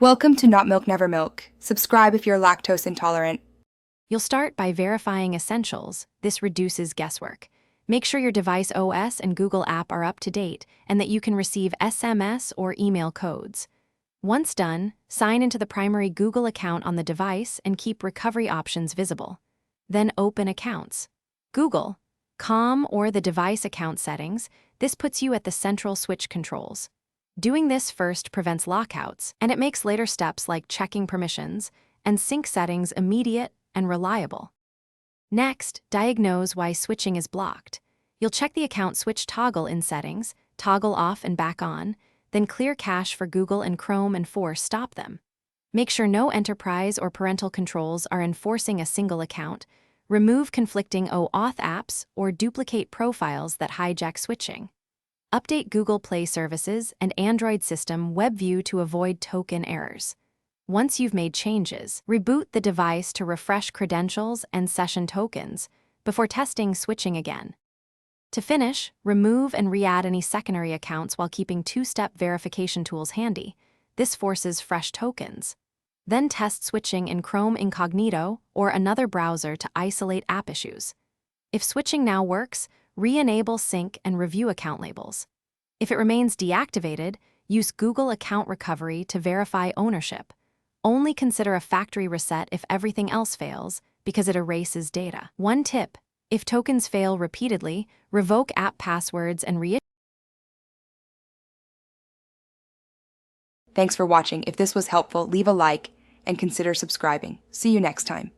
Welcome to Not Milk Never Milk. Subscribe if you're lactose intolerant. You'll start by verifying essentials. This reduces guesswork. Make sure your device OS and Google app are up to date and that you can receive SMS or email codes. Once done, sign into the primary Google account on the device and keep recovery options visible. Then open accounts. Google, Com or the device account settings. This puts you at the central switch controls. Doing this first prevents lockouts, and it makes later steps like checking permissions and sync settings immediate and reliable. Next, diagnose why switching is blocked. You'll check the account switch toggle in settings, toggle off and back on, then clear cache for Google and Chrome and force stop them. Make sure no enterprise or parental controls are enforcing a single account. Remove conflicting OAuth apps or duplicate profiles that hijack switching. Update Google Play services and Android system WebView to avoid token errors. Once you've made changes, reboot the device to refresh credentials and session tokens before testing switching again. To finish, remove and re-add any secondary accounts while keeping two-step verification tools handy. This forces fresh tokens. Then test switching in Chrome Incognito or another browser to isolate app issues. If switching now works, re-enable sync and review account labels. If it remains deactivated, use Google Account Recovery to verify ownership. Only consider a factory reset if everything else fails, because it erases data. One tip: if tokens fail repeatedly, revoke app passwords and reissue. Thanks for watching. If this was helpful, leave a like and consider subscribing. See you next time.